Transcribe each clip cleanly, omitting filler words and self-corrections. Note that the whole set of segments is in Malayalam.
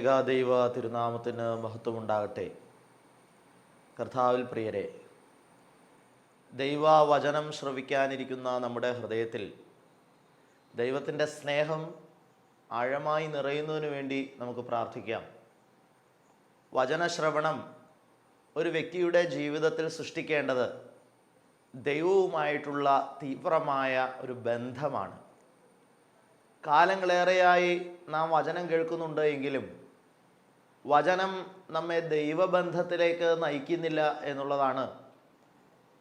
ഏകാദൈവ തിരുനാമത്തിന് മഹത്വമുണ്ടാകട്ടെ. കർത്താവിൽ പ്രിയരെ, ദൈവവചനം ശ്രവിക്കാനിരിക്കുന്ന നമ്മുടെ ഹൃദയത്തിൽ ദൈവത്തിൻ്റെ സ്നേഹം ആഴമായി നിറയുന്നതിന് വേണ്ടി നമുക്ക് പ്രാർത്ഥിക്കാം. വചനശ്രവണം ഒരു വ്യക്തിയുടെ ജീവിതത്തിൽ സൃഷ്ടിക്കേണ്ടത് ദൈവവുമായിട്ടുള്ള തീവ്രമായ ഒരു ബന്ധമാണ്. കാലങ്ങളേറെയായി നാം വചനം കേൾക്കുന്നുണ്ട് എങ്കിലും വചനം നമ്മെ ദൈവബന്ധത്തിലേക്ക് നയിക്കുന്നില്ല എന്നുള്ളതാണ്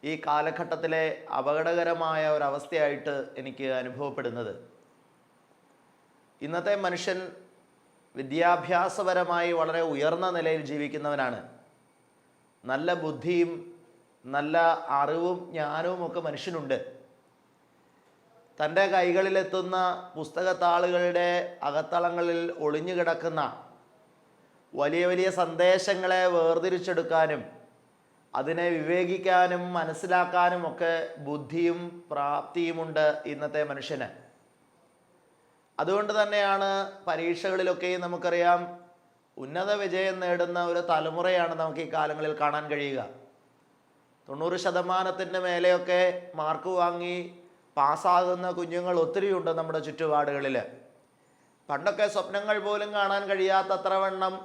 ഈ കാലഘട്ടത്തിലെ അപകടകരമായ ഒരവസ്ഥയായിട്ട് എനിക്ക് അനുഭവപ്പെടുന്നത്. ഇന്നത്തെ മനുഷ്യൻ വിദ്യാഭ്യാസപരമായി വളരെ ഉയർന്ന നിലയിൽ ജീവിക്കുന്നവനാണ്. നല്ല ബുദ്ധിയും നല്ല അറിവും ജ്ഞാനവും ഒക്കെ മനുഷ്യനുണ്ട്. തൻ്റെ കൈകളിലെത്തുന്ന പുസ്തകത്താളുകളുടെ അകത്തളങ്ങളിൽ ഒളിഞ്ഞു കിടക്കുന്ന വലിയ വലിയ സന്ദേശങ്ങളെ വേർതിരിച്ചെടുക്കാനും അതിനെ വിവേകിക്കാനും മനസ്സിലാക്കാനും ഒക്കെ ബുദ്ധിയും പ്രാപ്തിയുമുണ്ട് ഇന്നത്തെ മനുഷ്യന്. അതുകൊണ്ട് തന്നെയാണ് പരീക്ഷകളിലൊക്കെ നമുക്കറിയാം ഉന്നത വിജയം നേടുന്ന ഒരു തലമുറയാണ് നമുക്ക് ഈ കാലങ്ങളിൽ കാണാൻ കഴിയുക. 90% മേലെയൊക്കെ മാർക്ക് വാങ്ങി പാസ്സാകുന്ന കുഞ്ഞുങ്ങൾ ഒത്തിരിയുണ്ട് നമ്മുടെ ചുറ്റുപാടുകളിൽ. പണ്ടൊക്കെ സ്വപ്നങ്ങൾ പോലും കാണാൻ കഴിയാത്തത്ര വണ്ണം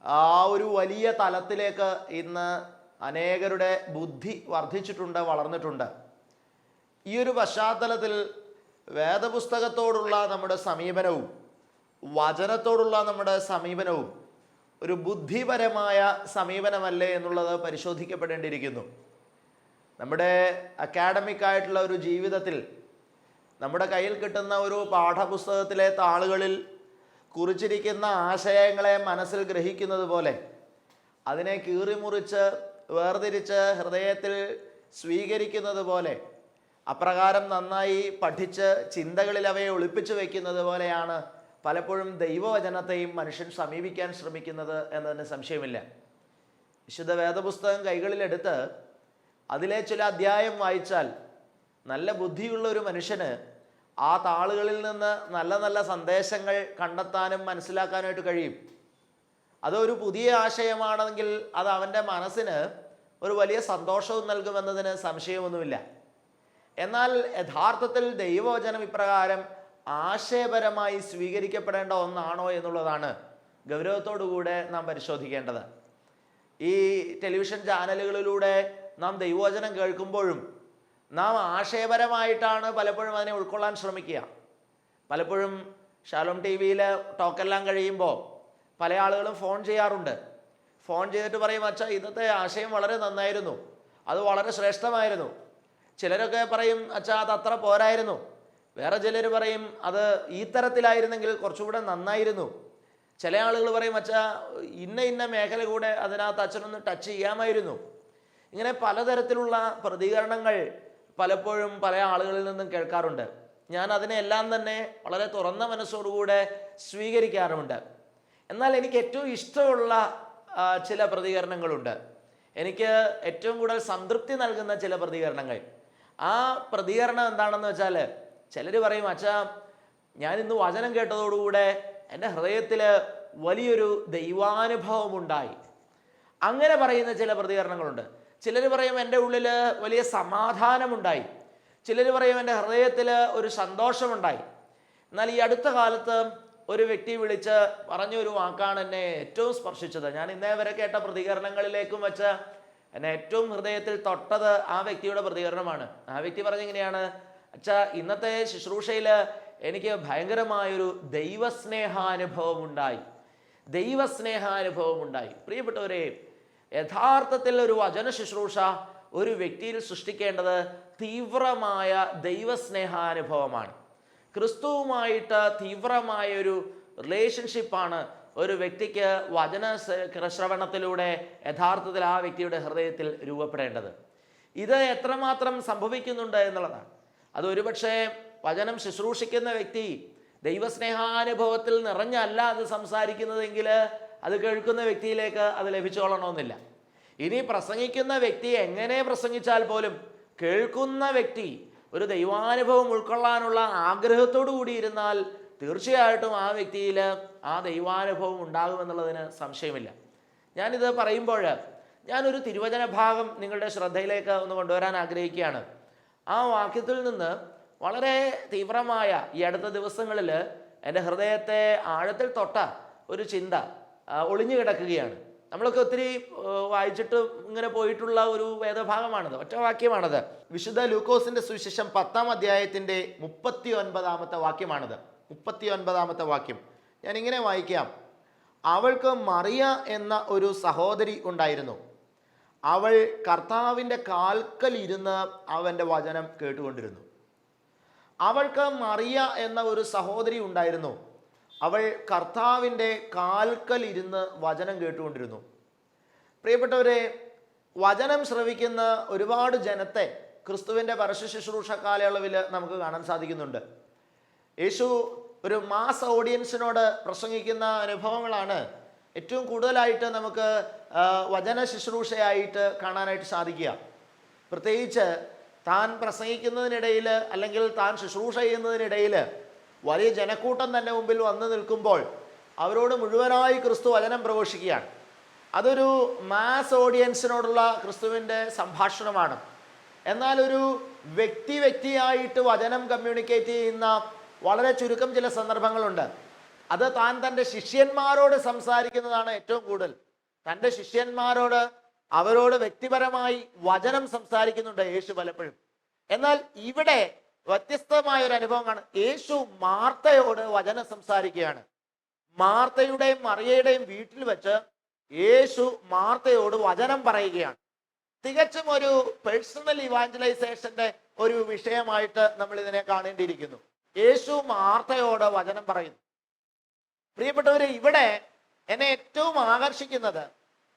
ആ ഒരു വലിയ തലത്തിലേക്ക് ഇന്ന് അനേകരുടെ ബുദ്ധി വർദ്ധിച്ചിട്ടുണ്ട്, വളർന്നിട്ടുണ്ട്. ഈ ഒരു പശ്ചാത്തലത്തിൽ വേദപുസ്തകത്തോടുള്ള നമ്മുടെ സമീപനവും വചനത്തോടുള്ള നമ്മുടെ സമീപനവും ഒരു ബുദ്ധിപരമായ സമീപനമല്ലേ എന്നുള്ളത് പരിശോധിക്കപ്പെടേണ്ടിയിരിക്കുന്നു. നമ്മുടെ അക്കാഡമിക് ആയിട്ടുള്ള ഒരു ജീവിതത്തിൽ നമ്മുടെ കയ്യിൽ കിട്ടുന്ന ഒരു പാഠപുസ്തകത്തിലെ താളുകളിൽ കുറിച്ചിരിക്കുന്ന ആശയങ്ങളെ മനസ്സിൽ ഗ്രഹിക്കുന്നത് പോലെ അതിനെ കീറിമുറിച്ച് വേർതിരിച്ച് ഹൃദയത്തിൽ സ്വീകരിക്കുന്നത് പോലെ അപ്രകാരം നന്നായി പഠിച്ച് ചിന്തകളിൽ അവയെ ഒളിപ്പിച്ചു വയ്ക്കുന്നത് പോലെയാണ് പലപ്പോഴും ദൈവവചനത്തെയും മനുഷ്യൻ സമീപിക്കാൻ ശ്രമിക്കുന്നത് എന്നതിന് സംശയമില്ല. വിശുദ്ധ വേദപുസ്തകം കൈകളിലെടുത്ത് അതിലെ ചില അധ്യായം വായിച്ചാൽ നല്ല ബുദ്ധിയുള്ള ഒരു മനുഷ്യന് ആ താളുകളിൽ നിന്ന് നല്ല നല്ല സന്ദേശങ്ങൾ കണ്ടെത്താനും മനസ്സിലാക്കാനായിട്ട് കഴിയും. അതൊരു പുതിയ ആശയമാണെങ്കിൽ അത് അവൻ്റെ മനസ്സിന് ഒരു വലിയ സന്തോഷവും നൽകുമെന്നതിന് സംശയമൊന്നുമില്ല. എന്നാൽ യഥാർത്ഥത്തിൽ ദൈവവചനം ഇപ്രകാരം ആശയപരമായി സ്വീകരിക്കപ്പെടേണ്ട ഒന്നാണോ എന്നുള്ളതാണ് ഗൗരവത്തോടുകൂടെ നാം പരിശോധിക്കേണ്ടത്. ഈ ടെലിവിഷൻ ചാനലുകളിലൂടെ നാം ദൈവവചനം കേൾക്കുമ്പോഴും നാം ആശയപരമായിട്ടാണ് പലപ്പോഴും അതിനെ ഉൾക്കൊള്ളാൻ ശ്രമിക്കുക. പലപ്പോഴും ഷാലോം ടി വിയിൽ ടോക്കെല്ലാം കഴിയുമ്പോൾ പല ആളുകളും ഫോൺ ചെയ്യാറുണ്ട്. ഫോൺ ചെയ്തിട്ട് പറയും, അച്ഛാ ഇന്നത്തെ ആശയം വളരെ നന്നായിരുന്നു, അത് വളരെ ശ്രേഷ്ഠമായിരുന്നു. ചിലരൊക്കെ പറയും, അച്ഛാ അത് അത്ര പോരായിരുന്നു. വേറെ ചിലർ പറയും, അത് ഈ തരത്തിലായിരുന്നെങ്കിൽ കുറച്ചുകൂടെ നന്നായിരുന്നു. ചില ആളുകൾ പറയും, അച്ഛാ ഇന്ന മേഖല കൂടെ അതിനകത്ത് അച്ഛനൊന്ന് ടച്ച് ചെയ്യാമായിരുന്നു. ഇങ്ങനെ പലതരത്തിലുള്ള പ്രതികരണങ്ങൾ പലപ്പോഴും പല ആളുകളിൽ നിന്നും കേൾക്കാറുണ്ട്. ഞാൻ അതിനെല്ലാം തന്നെ വളരെ തുറന്ന മനസ്സോടുകൂടെ സ്വീകരിക്കാറുമുണ്ട്. എന്നാൽ എനിക്ക് ഏറ്റവും ഇഷ്ടമുള്ള ചില പ്രതികരണങ്ങളുണ്ട്. എനിക്ക് ഏറ്റവും കൂടുതൽ സംതൃപ്തി നൽകുന്ന ചില പ്രതികരണങ്ങൾ. ആ പ്രതികരണം എന്താണെന്ന് വെച്ചാൽ, ചിലർ പറയും, അച്ഛാ ഞാൻ ഇന്ന് വചനം കേട്ടതോടുകൂടെ എൻ്റെ ഹൃദയത്തിൽ വലിയൊരു ദൈവാനുഭവം ഉണ്ടായി. അങ്ങനെ പറയുന്ന ചില പ്രതികരണങ്ങളുണ്ട്. ചിലർ പറയും, എൻ്റെ ഉള്ളിൽ വലിയ സമാധാനമുണ്ടായി. ചിലർ പറയും, എൻ്റെ ഹൃദയത്തിൽ ഒരു സന്തോഷമുണ്ടായി. എന്നാൽ ഈ അടുത്ത കാലത്ത് ഒരു വ്യക്തി വിളിച്ച് പറഞ്ഞൊരു വാക്കാണ് എന്നെ ഏറ്റവും സ്പർശിച്ചത്. ഞാൻ ഇന്നേ വരെ കേട്ട പ്രതികരണങ്ങളിലേക്കും വെച്ച് എന്നെ ഏറ്റവും ഹൃദയത്തിൽ തൊട്ടത് ആ വ്യക്തിയുടെ പ്രതികരണമാണ്. ആ വ്യക്തി പറഞ്ഞിങ്ങനെയാണ്, അച്ഛാ ഇന്നത്തെ ശുശ്രൂഷയിൽ എനിക്ക് ഭയങ്കരമായൊരു ദൈവസ്നേഹാനുഭവം ഉണ്ടായി. പ്രിയപ്പെട്ടവരെ, യഥാർത്ഥത്തിൽ ഒരു വചന ശുശ്രൂഷ ഒരു വ്യക്തിയിൽ സൃഷ്ടിക്കേണ്ടത് തീവ്രമായ ദൈവസ്നേഹാനുഭവമാണ്. ക്രിസ്തുവുമായിട്ട് തീവ്രമായ ഒരു റിലേഷൻഷിപ്പാണ് ഒരു വ്യക്തിക്ക് വചന ശ്രവണത്തിലൂടെ യഥാർത്ഥത്തിൽ ആ വ്യക്തിയുടെ ഹൃദയത്തിൽ രൂപപ്പെടേണ്ടത്. ഇത് എത്രമാത്രം സംഭവിക്കുന്നുണ്ട് എന്നുള്ളതാണ്. അത് ഒരുപക്ഷെ വചനം ശുശ്രൂഷിക്കുന്ന വ്യക്തി ദൈവസ്നേഹാനുഭവത്തിൽ നിറഞ്ഞല്ല അത് സംസാരിക്കുന്നതെങ്കിൽ അത് കേൾക്കുന്ന വ്യക്തിയിലേക്ക് അത് ലഭിച്ചോളണമെന്നില്ല. ഇനി പ്രസംഗിക്കുന്ന വ്യക്തി എങ്ങനെ പ്രസംഗിച്ചാൽ പോലും കേൾക്കുന്ന വ്യക്തി ഒരു ദൈവാനുഭവം ഉൾക്കൊള്ളാനുള്ള ആഗ്രഹത്തോടു കൂടി ഇരുന്നാൽ തീർച്ചയായിട്ടും ആ വ്യക്തിയിൽ ആ ദൈവാനുഭവം ഉണ്ടാകുമെന്നുള്ളതിന് സംശയമില്ല. ഞാനിത് പറയുമ്പോൾ ഞാനൊരു തിരുവചന ഭാഗം നിങ്ങളുടെ ശ്രദ്ധയിലേക്ക് ഒന്ന് കൊണ്ടുവരാൻ ആഗ്രഹിക്കുകയാണ്. ആ വാക്യത്തിൽ നിന്ന് വളരെ തീവ്രമായ ഈ അടുത്ത ദിവസങ്ങളിൽ എൻ്റെ ഹൃദയത്തെ ആഴത്തിൽ തൊട്ട ഒരു ചിന്ത ഒളിഞ്ഞു കിടക്കുകയാണ്. നമ്മളൊക്കെ ഒത്തിരി വായിച്ചിട്ട് ഇങ്ങനെ പോയിട്ടുള്ള ഒരു വേദഭാഗമാണത്, ഒറ്റ വാക്യമാണത്. വിശുദ്ധ ലൂക്കോസിന്റെ സുവിശേഷം 10-ാം അധ്യായത്തിന്റെ 39-ാമത്തെ വാക്യമാണത്. 39-ാമത്തെ വാക്യം ഞാൻ ഇങ്ങനെ വായിക്കാം. അവൾക്ക് മറിയ എന്ന ഒരു സഹോദരി ഉണ്ടായിരുന്നു. അവൾ കർത്താവിൻ്റെ കാൽക്കൽ ഇരുന്ന് അവൻ്റെ വചനം കേട്ടുകൊണ്ടിരുന്നു. അവൾക്ക് മറിയ എന്ന ഒരു സഹോദരി ഉണ്ടായിരുന്നു. അവൾ കർത്താവിൻ്റെ കാൽക്കൽ ഇരുന്ന് വചനം കേട്ടുകൊണ്ടിരുന്നു. പ്രിയപ്പെട്ടവരെ, വചനം ശ്രവിക്കുന്ന ഒരുപാട് ജനത്തെ ക്രിസ്തുവിൻ്റെ പരസ്യ ശുശ്രൂഷ കാലയളവിൽ നമുക്ക് കാണാൻ സാധിക്കുന്നുണ്ട്. യേശു ഒരു മാസ് ഓഡിയൻസിനോട് പ്രസംഗിക്കുന്ന അനുഭവങ്ങളാണ് ഏറ്റവും കൂടുതലായിട്ട് നമുക്ക് വചന ശുശ്രൂഷയായിട്ട് കാണാനായിട്ട് സാധിക്കുക. പ്രത്യേകിച്ച് താൻ പ്രസംഗിക്കുന്നതിനിടയിൽ അല്ലെങ്കിൽ താൻ ശുശ്രൂഷ ചെയ്യുന്നതിനിടയിൽ വലിയ ജനക്കൂട്ടം തന്നെ മുമ്പിൽ വന്നു നിൽക്കുമ്പോൾ അവരോട് മുഴുവനായി ക്രിസ്തു വചനം പ്രഘോഷിക്കുകയാണ്. അതൊരു മാസ് ഓഡിയൻസിനോടുള്ള ക്രിസ്തുവിൻ്റെ സംഭാഷണമാണ്. എന്നാൽ ഒരു വ്യക്തിയായിട്ട് വചനം കമ്മ്യൂണിക്കേറ്റ് ചെയ്യുന്ന വളരെ ചുരുക്കം ചില സന്ദർഭങ്ങളുണ്ട്. അത് താൻ തൻ്റെ ശിഷ്യന്മാരോട് സംസാരിക്കുന്നതാണ് ഏറ്റവും കൂടുതൽ. തൻ്റെ ശിഷ്യന്മാരോട്, അവരോട് വ്യക്തിപരമായി വചനം സംസാരിക്കുന്നുണ്ട് യേശു പലപ്പോഴും. എന്നാൽ ഇവിടെ വ്യത്യസ്തമായ ഒരു അനുഭവമാണ്. യേശു മാർത്തയോട് വചനം സംസാരിക്കുകയാണ്. മാർത്തയുടെയും മറിയയുടെയും വീട്ടിൽ വെച്ച് യേശു മാർത്തയോട് വചനം പറയുകയാണ്. തികച്ചും ഒരു പേഴ്സണൽ ഇവാഞ്ചലൈസേഷന്റെ ഒരു വിഷയമായിട്ട് നമ്മൾ ഇതിനെ കാണേണ്ടിയിരിക്കുന്നു. യേശു മാർത്തയോട് വചനം പറയുന്നു. പ്രിയപ്പെട്ടവരെ, ഇവിടെ എന്നെ ഏറ്റവും ആകർഷിക്കുന്നത്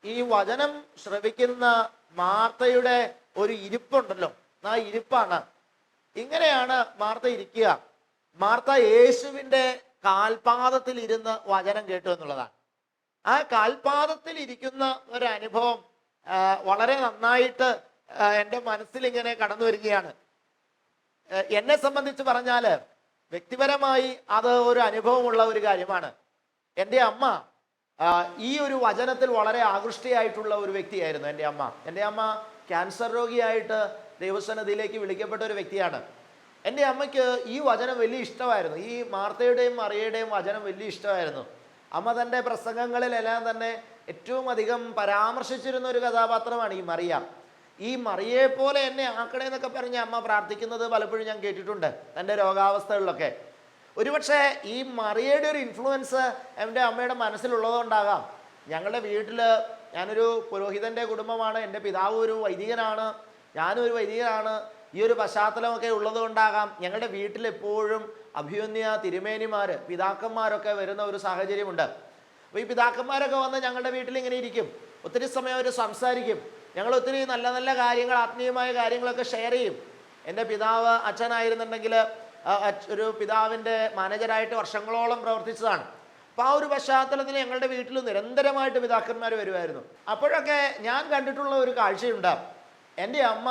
ഈ വചനം ശ്രവിക്കുന്ന മാർത്തയുടെ ഒരു ഇരിപ്പുണ്ടല്ലോ, ആ ഇരിപ്പാണ്. ഇങ്ങനെയാണ് മാർത്ത ഇരിക്കുക. മാർത്ത യേശുവിൻ്റെ കാൽപാദത്തിൽ ഇരുന്ന് വചനം കേട്ടു എന്നുള്ളതാണ്. ആ കാൽപാദത്തിൽ ഇരിക്കുന്ന ഒരു അനുഭവം വളരെ നന്നായിട്ട് എൻ്റെ മനസ്സിൽ ഇങ്ങനെ കടന്നു വരികയാണ്. എന്നെ സംബന്ധിച്ച് പറഞ്ഞാൽ വ്യക്തിപരമായി അത് ഒരു അനുഭവമുള്ള ഒരു കാര്യമാണ്. എൻ്റെ അമ്മ ഈ ഒരു വചനത്തിൽ വളരെ ആകൃഷ്ടയായിട്ടുള്ള ഒരു വ്യക്തിയായിരുന്നു എൻ്റെ അമ്മ ക്യാൻസർ രോഗിയായിട്ട് ദൈവസന്നിധിയിലേക്ക് വിളിക്കപ്പെട്ട ഒരു വ്യക്തിയാണ്. എൻ്റെ അമ്മയ്ക്ക് ഈ വചനം വലിയ ഇഷ്ടമായിരുന്നു. ഈ മാർത്തയുടെയും മറിയയുടെയും വചനം വലിയ ഇഷ്ടമായിരുന്നു. അമ്മ തൻ്റെ പ്രസംഗങ്ങളിലെല്ലാം തന്നെ ഏറ്റവും അധികം പരാമർശിച്ചിരുന്ന ഒരു കഥാപാത്രമാണ് ഈ മറിയ. ഈ മറിയയെ പോലെ എന്നെ ആക്കണേ എന്നൊക്കെ പറഞ്ഞ് അമ്മ പ്രാർത്ഥിക്കുന്നത് പലപ്പോഴും ഞാൻ കേട്ടിട്ടുണ്ട് തൻ്റെ രോഗാവസ്ഥകളിലൊക്കെ. ഒരുപക്ഷെ ഈ മറിയയുടെ ഒരു ഇൻഫ്ലുവൻസ് എൻ്റെ അമ്മയുടെ മനസ്സിലുള്ളതുകൊണ്ടാകാം. ഞങ്ങളുടെ വീട്ടിൽ, ഞാനൊരു പുരോഹിതൻ്റെ കുടുംബമാണ്, എൻ്റെ പിതാവ് ഒരു വൈദികനാണ്, ഞാനും ഒരു വൈദികനാണ്. ഈ ഒരു പശ്ചാത്തലമൊക്കെ ഉള്ളതുകൊണ്ടാകാം ഞങ്ങളുടെ വീട്ടിൽ എപ്പോഴും അഭിമന്യ തിരുമേനിമാർ, പിതാക്കന്മാരൊക്കെ വരുന്ന ഒരു സാഹചര്യമുണ്ട്. അപ്പോൾ ഈ പിതാക്കന്മാരൊക്കെ വന്ന് ഞങ്ങളുടെ വീട്ടിൽ ഇങ്ങനെ ഇരിക്കും. ഒത്തിരി സമയം അവർ സംസാരിക്കും. ഞങ്ങൾ ഒത്തിരി നല്ല നല്ല കാര്യങ്ങൾ, ആത്മീയമായ കാര്യങ്ങളൊക്കെ ഷെയർ ചെയ്യും. എൻ്റെ പിതാവ് അച്ഛനായിരുന്നുണ്ടെങ്കിൽ ഒരു പിതാവിൻ്റെ മാനേജരായിട്ട് വർഷങ്ങളോളം പ്രവർത്തിച്ചതാണ്. അപ്പോൾ ആ ഒരു പശ്ചാത്തലത്തിൽ ഞങ്ങളുടെ വീട്ടിൽ നിരന്തരമായിട്ട് പിതാക്കന്മാർ വരുമായിരുന്നു. അപ്പോഴൊക്കെ ഞാൻ കണ്ടിട്ടുള്ള ഒരു കാഴ്ചയുണ്ട്. എൻ്റെ അമ്മ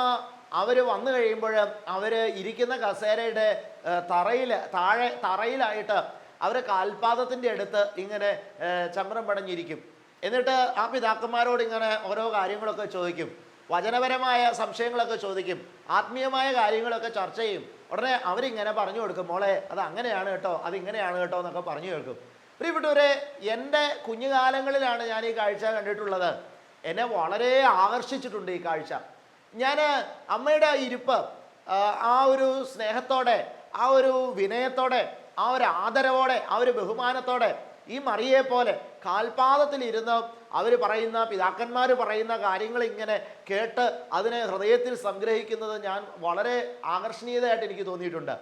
അവർ വന്നു കഴിയുമ്പോൾ അവർ ഇരിക്കുന്ന കസേരയുടെ തറയിലായിട്ട് അവർ കാൽപാദത്തിൻ്റെ അടുത്ത് ഇങ്ങനെ ചമ്രം പടഞ്ഞിരിക്കും. എന്നിട്ട് ആ പിതാക്കന്മാരോട് ഇങ്ങനെ ഓരോ കാര്യങ്ങളൊക്കെ ചോദിക്കും, വചനപരമായ സംശയങ്ങളൊക്കെ ചോദിക്കും, ആത്മീയമായ കാര്യങ്ങളൊക്കെ ചർച്ച ചെയ്യും. ഉടനെ അവരിങ്ങനെ പറഞ്ഞു കൊടുക്കും, മോളെ അത് അങ്ങനെയാണ് കേട്ടോ, അതിങ്ങനെയാണ് കേട്ടോ എന്നൊക്കെ പറഞ്ഞു കേൾക്കും. പ്രിയപ്പെട്ടവരെ, എൻ്റെ കുഞ്ഞുകാലങ്ങളിലാണ് ഞാൻ ഈ കാഴ്ച കണ്ടിട്ടുള്ളത്. എന്നെ വളരെ ആകർഷിച്ചിട്ടുണ്ട് ഈ കാഴ്ച. ഞാൻ അമ്മയുടെ ഇരിപ്പ്, ആ ഒരു സ്നേഹത്തോടെ, ആ ഒരു വിനയത്തോടെ, ആ ഒരു ആദരവോടെ, ആ ഒരു ബഹുമാനത്തോടെ ഈ മറിയെ പോലെ കാൽപാദത്തിൽ ഇരുന്ന് അവർ പറയുന്ന, പിതാക്കന്മാർ പറയുന്ന കാര്യങ്ങൾ ഇങ്ങനെ കേട്ട് അതിനെ ഹൃദയത്തിൽ സംഗ്രഹിക്കുന്നത് ഞാൻ വളരെ ആകർഷണീയതയായിട്ട് എനിക്ക് തോന്നിയിട്ടുണ്ട്.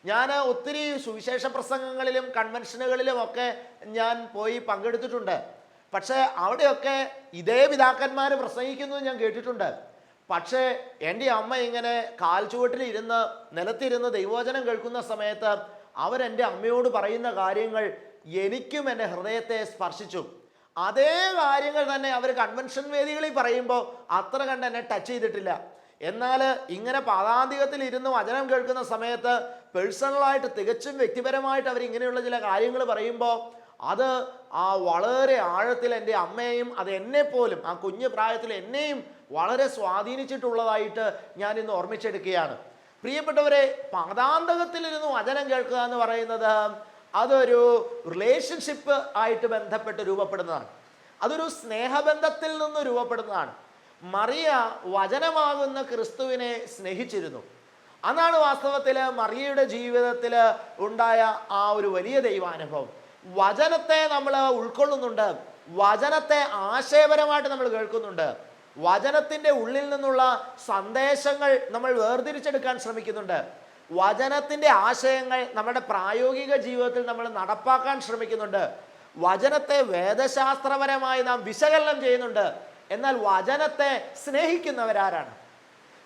ഞാൻ ഒത്തിരി സുവിശേഷ പ്രസംഗങ്ങളിലും കൺവെൻഷനുകളിലും ഒക്കെ ഞാൻ പോയി പങ്കെടുത്തിട്ടുണ്ട്. പക്ഷേ അവിടെയൊക്കെ ഇതേ പിതാക്കന്മാർ പ്രസംഗിക്കുന്നത് ഞാൻ കേട്ടിട്ടുണ്ട്. പക്ഷേ എൻ്റെ അമ്മ ഇങ്ങനെ കാൽച്ചുവട്ടിൽ ഇരുന്ന് നിലത്തിരുന്ന് ദൈവവചനം കേൾക്കുന്ന സമയത്ത് അവരെൻ്റെ അമ്മയോട് പറയുന്ന കാര്യങ്ങൾ എനിക്കും എൻ്റെ ഹൃദയത്തെ സ്പർശിച്ചു. അതേ കാര്യങ്ങൾ തന്നെ അവർ കൺവെൻഷൻ വേദികളിൽ പറയുമ്പോൾ അത്ര കണ്ട് എന്നെ ടച്ച് ചെയ്തിട്ടില്ല. എന്നാൽ ഇങ്ങനെ പാതാന്തികത്തിൽ ഇരുന്ന് വചനം കേൾക്കുന്ന സമയത്ത് പേഴ്സണലായിട്ട് തികച്ചും വ്യക്തിപരമായിട്ട് അവരിങ്ങനെയുള്ള ചില കാര്യങ്ങൾ പറയുമ്പോൾ അത് വളരെ ആഴത്തിൽ എൻ്റെ അമ്മയെയും അത് എന്നെപ്പോലും ആ കുഞ്ഞു പ്രായത്തിൽ എന്നെയും വളരെ സ്വാധീനിച്ചിട്ടുള്ളതായിട്ട് ഞാൻ ഇന്ന് ഓർമ്മിച്ചെടുക്കുകയാണ്. പ്രിയപ്പെട്ടവരെ, പാതാന്തകത്തിലിരുന്ന് വചനം കേൾക്കുക എന്ന് പറയുന്നത് അതൊരു റിലേഷൻഷിപ്പ് ആയിട്ട് ബന്ധപ്പെട്ട് രൂപപ്പെടുന്നതാണ്. അതൊരു സ്നേഹബന്ധത്തിൽ നിന്ന് രൂപപ്പെടുന്നതാണ്. മറിയ വചനമാകുന്ന ക്രിസ്തുവിനെ സ്നേഹിച്ചിരുന്നു. അതാണ് വാസ്തവത്തിൽ മറിയയുടെ ജീവിതത്തിൽ ഉണ്ടായ ആ ഒരു വലിയ ദൈവാനുഭവം. വചനത്തെ നമ്മൾ ഉൾക്കൊള്ളുന്നുണ്ട്, വചനത്തെ ആശയപരമായിട്ട് നമ്മൾ കേൾക്കുന്നുണ്ട്, വചനത്തിൻ്റെ ഉള്ളിൽ നിന്നുള്ള സന്ദേശങ്ങൾ നമ്മൾ വേർതിരിച്ചെടുക്കാൻ ശ്രമിക്കുന്നുണ്ട്, വചനത്തിൻ്റെ ആശയങ്ങൾ നമ്മുടെ പ്രായോഗിക ജീവിതത്തിൽ നമ്മൾ നടപ്പാക്കാൻ ശ്രമിക്കുന്നുണ്ട്, വചനത്തെ വേദശാസ്ത്രപരമായി നാം വിശകലനം ചെയ്യുന്നുണ്ട്. എന്നാൽ വചനത്തെ സ്നേഹിക്കുന്നവരാരാണ്?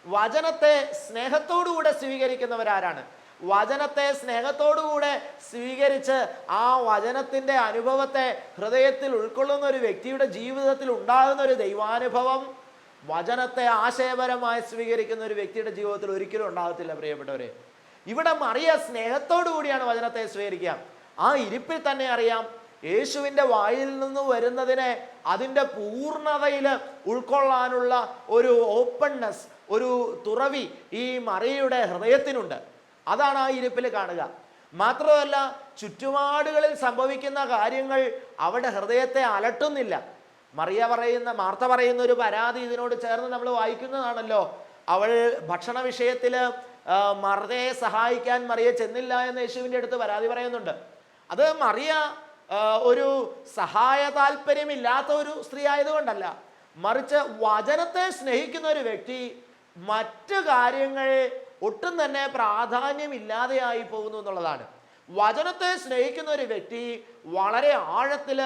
വചനത്തെ സ്നേഹത്തോടുകൂടെ സ്വീകരിക്കുന്നവരാരാണ്? വചനത്തെ സ്നേഹത്തോടുകൂടെ സ്വീകരിച്ച് ആ വചനത്തിൻ്റെ അനുഭവത്തെ ഹൃദയത്തിൽ ഉൾക്കൊള്ളുന്ന ഒരു വ്യക്തിയുടെ ജീവിതത്തിൽ ഉണ്ടാകുന്ന ഒരു ദൈവാനുഭവം വചനത്തെ ആശയപരമായി സ്വീകരിക്കുന്ന ഒരു വ്യക്തിയുടെ ജീവിതത്തിൽ ഒരിക്കലും ഉണ്ടാകത്തില്ല. പ്രിയപ്പെട്ടവരെ, ഇവിടെ മറിയ സ്നേഹത്തോടു കൂടിയാണ് വചനത്തെ സ്വീകരിക്കുക. ആ ഇരിപ്പിൽ തന്നെ അറിയാം യേശുവിൻ്റെ വായിൽ നിന്ന് വരുന്നതിനെ അതിൻ്റെ പൂർണ്ണതയിൽ ഉൾക്കൊള്ളാനുള്ള ഒരു ഓപ്പൺനെസ്, ഒരു തുറവി ഈ മറിയയുടെ ഹൃദയത്തിനുണ്ട്. അതാണ് ആ ഇരിപ്പിൽ കാണുക. മാത്രമല്ല, ചുറ്റുപാടുകളിൽ സംഭവിക്കുന്ന കാര്യങ്ങൾ അവരുടെ ഹൃദയത്തെ അലട്ടുന്നില്ല. മാർത്ത പറയുന്ന ഒരു പരാതി ഇതിനോട് ചേർന്ന് നമ്മൾ വായിക്കുന്നതാണല്ലോ. അവൾ ഭക്ഷണ വിഷയത്തിൽ മറിയയെ സഹായിക്കാൻ മറിയ ചെന്നില്ല എന്ന് യേശുവിൻ്റെ അടുത്ത് പരാതി പറയുന്നുണ്ട്. അത് മറിയ ഒരു സഹായ താല്പര്യമില്ലാത്ത ഒരു സ്ത്രീ ആയതുകൊണ്ടല്ല, മറിച്ച് വചനത്തെ സ്നേഹിക്കുന്ന ഒരു വ്യക്തി മറ്റു കാര്യങ്ങളെ ഒട്ടും തന്നെ പ്രാധാന്യമില്ലാതെയായി പോകുന്നു എന്നുള്ളതാണ്. വചനത്തെ സ്നേഹിക്കുന്ന ഒരു വ്യക്തി വളരെ ആഴത്തിൽ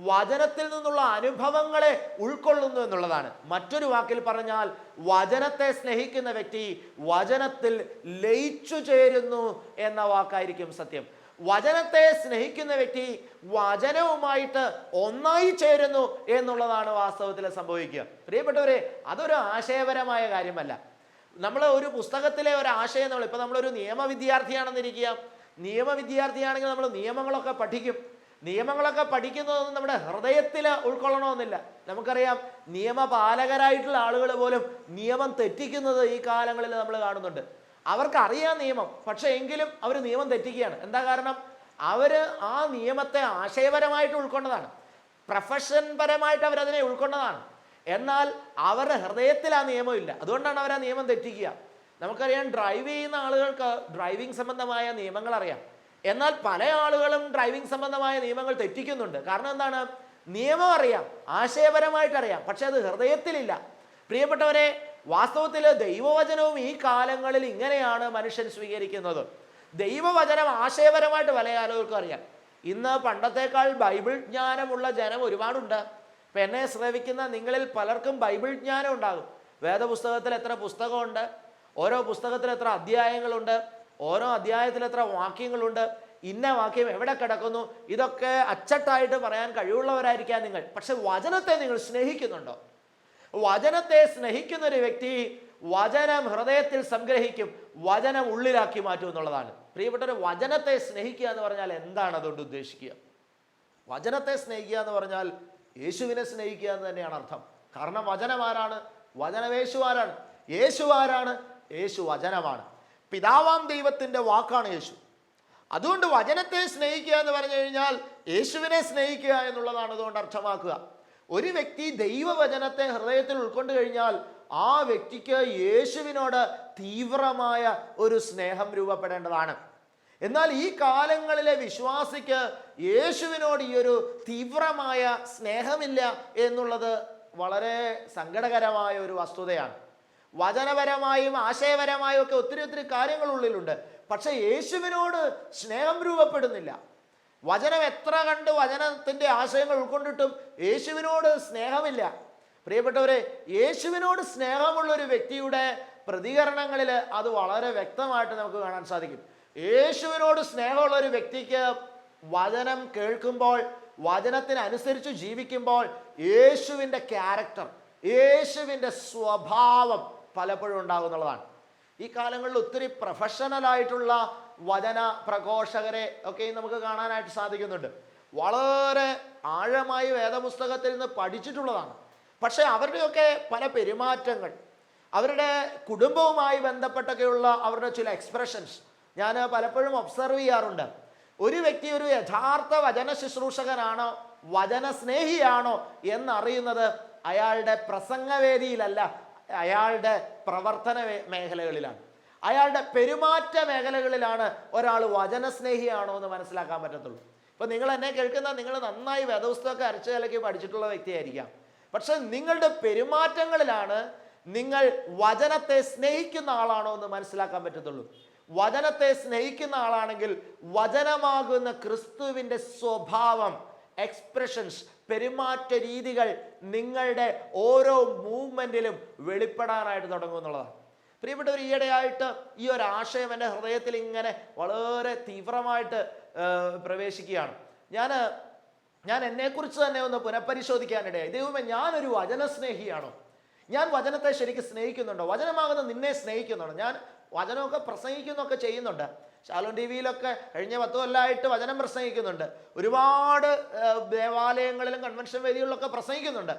വചനത്തിൽ നിന്നുള്ള അനുഭവങ്ങളെ ഉൾക്കൊള്ളുന്നു എന്നുള്ളതാണ്. മറ്റൊരു വാക്കിൽ പറഞ്ഞാൽ വചനത്തെ സ്നേഹിക്കുന്ന വ്യക്തി വചനത്തിൽ ലയിച്ചു ചേരുന്നു എന്ന വാക്കായിരിക്കും സത്യം. വചനത്തെ സ്നേഹിക്കുന്ന വ്യക്തി വചനവുമായിട്ട് ഒന്നായി ചേരുന്നു എന്നുള്ളതാണ് വാസ്തവത്തിൽ സംഭവിക്കുക. പ്രിയപ്പെട്ടവരെ, അതൊരു ആശയപരമായ കാര്യമല്ല. നമ്മൾ ഒരു പുസ്തകത്തിലെ ഒരു ആശയം ഇപ്പം നമ്മളൊരു നിയമവിദ്യാർത്ഥിയാണെന്നിരിക്കുക. നിയമവിദ്യാർത്ഥിയാണെങ്കിൽ നമ്മൾ നിയമങ്ങളൊക്കെ പഠിക്കും. നിയമങ്ങളൊക്കെ പഠിക്കുന്നതൊന്നും നമ്മുടെ ഹൃദയത്തിൽ ഉൾക്കൊള്ളണമെന്നില്ല. നമുക്കറിയാം, നിയമപാലകരായിട്ടുള്ള ആളുകൾ പോലും നിയമം തെറ്റിക്കുന്നത് ഈ കാലങ്ങളിൽ നമ്മൾ കാണുന്നുണ്ട്. അവർക്കറിയാം നിയമം, പക്ഷെ എങ്കിലും അവർ നിയമം തെറ്റിക്കുകയാണ്. എന്താ കാരണം? അവർ ആ നിയമത്തെ ആശയപരമായിട്ട് ഉൾക്കൊണ്ടതാണ്, പ്രൊഫഷൻ പരമായിട്ട് അവരതിനെ ഉൾക്കൊണ്ടതാണ്. എന്നാൽ അവരുടെ ഹൃദയത്തിൽ ആ നിയമം ഇല്ല. അതുകൊണ്ടാണ് അവർ ആ നിയമം തെറ്റിക്കുക. നമുക്കറിയാം, ഡ്രൈവ് ചെയ്യുന്ന ആളുകൾക്ക് ഡ്രൈവിംഗ് സംബന്ധമായ നിയമങ്ങൾ അറിയാം. എന്നാൽ പല ആളുകളും ഡ്രൈവിംഗ് സംബന്ധമായ നിയമങ്ങൾ തെറ്റിക്കുന്നുണ്ട്. കാരണം എന്താണ്? നിയമം അറിയാം, ആശയപരമായിട്ടറിയാം, പക്ഷെ അത് ഹൃദയത്തിലില്ല. പ്രിയപ്പെട്ടവരെ, വാസ്തവത്തിൽ ദൈവവചനവും ഈ കാലങ്ങളിൽ ഇങ്ങനെയാണ് മനുഷ്യൻ സ്വീകരിക്കുന്നത്. ദൈവവചനം ആശയപരമായിട്ട് പല ആളുകൾക്കും അറിയാം. ഇന്ന് പണ്ടത്തേക്കാൾ ബൈബിൾ ജ്ഞാനമുള്ള ജനം ഒരുപാടുണ്ട്. ഇപ്പം എന്നെ ശ്രവിക്കുന്ന നിങ്ങളിൽ പലർക്കും ബൈബിൾ ജ്ഞാനം ഉണ്ടാകും. വേദപുസ്തകത്തിൽ എത്ര പുസ്തകമുണ്ട്, ഓരോ പുസ്തകത്തിൽ എത്ര അധ്യായങ്ങളുണ്ട്, ഓരോ അധ്യായത്തിൽ എത്ര വാക്യങ്ങളുണ്ട്, ഇന്ന വാക്യം എവിടെ കിടക്കുന്നു, ഇതൊക്കെ അച്ചട്ടായിട്ട് പറയാൻ കഴിവുള്ളവരായിരിക്കാം നിങ്ങൾ. പക്ഷെ വചനത്തെ നിങ്ങൾ സ്നേഹിക്കുന്നുണ്ടോ? വചനത്തെ സ്നേഹിക്കുന്ന ഒരു വ്യക്തി വചനം ഹൃദയത്തിൽ സംഗ്രഹിക്കും, വചനം ഉള്ളിലാക്കി മാറ്റും എന്നുള്ളതാണ്. പ്രിയപ്പെട്ടവർ, വചനത്തെ സ്നേഹിക്കുക എന്ന് പറഞ്ഞാൽ എന്താണ് അതുകൊണ്ട് ഉദ്ദേശിക്കുക? വചനത്തെ സ്നേഹിക്കുക എന്ന് പറഞ്ഞാൽ യേശുവിനെ സ്നേഹിക്കുക എന്ന് തന്നെയാണ് അർത്ഥം. കാരണം വചനം ആരാണ്? വചനവേശു ആരാണ്? യേശു ആരാണ്? യേശു വചനമാണ്. പിതാവാം ദൈവത്തിൻ്റെ വാക്കാണ് യേശു. അതുകൊണ്ട് വചനത്തെ സ്നേഹിക്കുക എന്ന് പറഞ്ഞു കഴിഞ്ഞാൽ യേശുവിനെ സ്നേഹിക്കുക എന്നുള്ളതാണ് അതുകൊണ്ട് അർത്ഥമാക്കുക. ഒരു വ്യക്തി ദൈവവചനത്തെ ഹൃദയത്തിൽ ഉൾക്കൊണ്ടു കഴിഞ്ഞാൽ ആ വ്യക്തിക്ക് യേശുവിനോട് തീവ്രമായ ഒരു സ്നേഹം രൂപപ്പെടേണ്ടതാണ്. എന്നാൽ ഈ കാലങ്ങളിലെ വിശ്വാസിക്ക് യേശുവിനോട് ഈ ഒരു തീവ്രമായ സ്നേഹമില്ല എന്നുള്ളത് വളരെ സങ്കടകരമായ ഒരു വസ്തുതയാണ്. വചനപരമായും ആശയപരമായും ഒക്കെ ഒത്തിരി കാര്യങ്ങൾ ഉള്ളിലുണ്ട്, പക്ഷെ യേശുവിനോട് സ്നേഹം രൂപപ്പെടുന്നില്ല. വചനം എത്ര കണ്ട് വചനത്തിൻ്റെ ആശയങ്ങൾ ഉൾക്കൊണ്ടിട്ടും യേശുവിനോട് സ്നേഹമില്ല. പ്രിയപ്പെട്ടവരെ, യേശുവിനോട് സ്നേഹമുള്ള ഒരു വ്യക്തിയുടെ പ്രതികരണങ്ങളിൽ അത് വളരെ വ്യക്തമായിട്ട് നമുക്ക് കാണാൻ സാധിക്കും. യേശുവിനോട് സ്നേഹമുള്ള ഒരു വ്യക്തിക്ക് വചനം കേൾക്കുമ്പോൾ, വചനത്തിനനുസരിച്ച് ജീവിക്കുമ്പോൾ യേശുവിൻ്റെ ക്യാരക്ടർ, യേശുവിൻ്റെ സ്വഭാവം പലപ്പോഴും ഉണ്ടാകുന്നുള്ളതാണ്. ഈ കാലങ്ങളിൽ ഒത്തിരി പ്രൊഫഷണലായിട്ടുള്ള വചന പ്രഘോഷകരെ ഒക്കെ നമുക്ക് കാണാനായിട്ട് സാധിക്കുന്നുണ്ട്. വളരെ ആഴമായി വേദപുസ്തകത്തിൽ നിന്ന് പഠിച്ചിട്ടുള്ളതാണ്. പക്ഷേ അവരുടെയൊക്കെ പല പെരുമാറ്റങ്ങൾ, അവരുടെ കുടുംബവുമായി ബന്ധപ്പെട്ടൊക്കെയുള്ള അവരുടെ ചില എക്സ്പ്രഷൻസ് ഞാൻ പലപ്പോഴും ഒബ്സർവ് ചെയ്യാറുണ്ട്. ഒരു വ്യക്തി ഒരു യഥാർത്ഥ വചന ശുശ്രൂഷകനാണോ വചന സ്നേഹിയാണോ എന്നറിയുന്നത് അയാളുടെ പ്രസംഗവേദിയിലല്ല, അയാളുടെ പ്രവർത്തന മേഖലകളിലാണ്, അയാളുടെ പെരുമാറ്റ മേഖലകളിലാണ് ഒരാൾ വചന സ്നേഹിയാണോ എന്ന് മനസ്സിലാക്കാൻ പറ്റത്തുള്ളൂ. ഇപ്പം നിങ്ങൾ എന്നെ കേൾക്കുന്ന നിങ്ങൾ നന്നായി വേദപുസ്തകമൊക്കെ അരച്ചു കലക്കി പഠിച്ചിട്ടുള്ള വ്യക്തിയായിരിക്കാം. പക്ഷെ നിങ്ങളുടെ പെരുമാറ്റങ്ങളിലാണ് നിങ്ങൾ വചനത്തെ സ്നേഹിക്കുന്ന ആളാണോ എന്ന് മനസ്സിലാക്കാൻ പറ്റത്തുള്ളൂ. വചനത്തെ സ്നേഹിക്കുന്ന ആളാണെങ്കിൽ വചനമാകുന്ന ക്രിസ്തുവിൻ്റെ സ്വഭാവം, എക്സ്പ്രഷൻസ്, പെരുമാറ്റ രീതികൾ നിങ്ങളുടെ ഓരോ മൂവ്മെൻറ്റിലും വെളിപ്പെടാനായിട്ട് തുടങ്ങും എന്നുള്ളതാണ്. പ്രിയപ്പെട്ടവർ, ഈയിടെയായിട്ട് ഈ ഒരു ആശയം എൻ്റെ ഹൃദയത്തിൽ ഇങ്ങനെ വളരെ തീവ്രമായിട്ട് പ്രവേശിക്കുകയാണ്. ഞാൻ എന്നെക്കുറിച്ച് തന്നെ ഒന്ന് പുനഃപരിശോധിക്കാനിടയായി. ദൈവമേ, ഞാനൊരു വചന സ്നേഹിയാണോ? ഞാൻ വചനത്തെ ശരിക്കും സ്നേഹിക്കുന്നുണ്ടോ? വചനമാകുന്ന നിന്നെ സ്നേഹിക്കുന്നുണ്ടോ? ഞാൻ വചനമൊക്കെ പ്രസംഗിക്കുന്നൊക്കെ ചെയ്യുന്നുണ്ട്. ശാലോം ടി വിയിലൊക്കെ കഴിഞ്ഞ 10 കൊല്ലമായിട്ട് വചനം പ്രസംഗിക്കുന്നുണ്ട്. ഒരുപാട് ദേവാലയങ്ങളിലും കൺവെൻഷൻ വേദികളിലൊക്കെ പ്രസംഗിക്കുന്നുണ്ട്.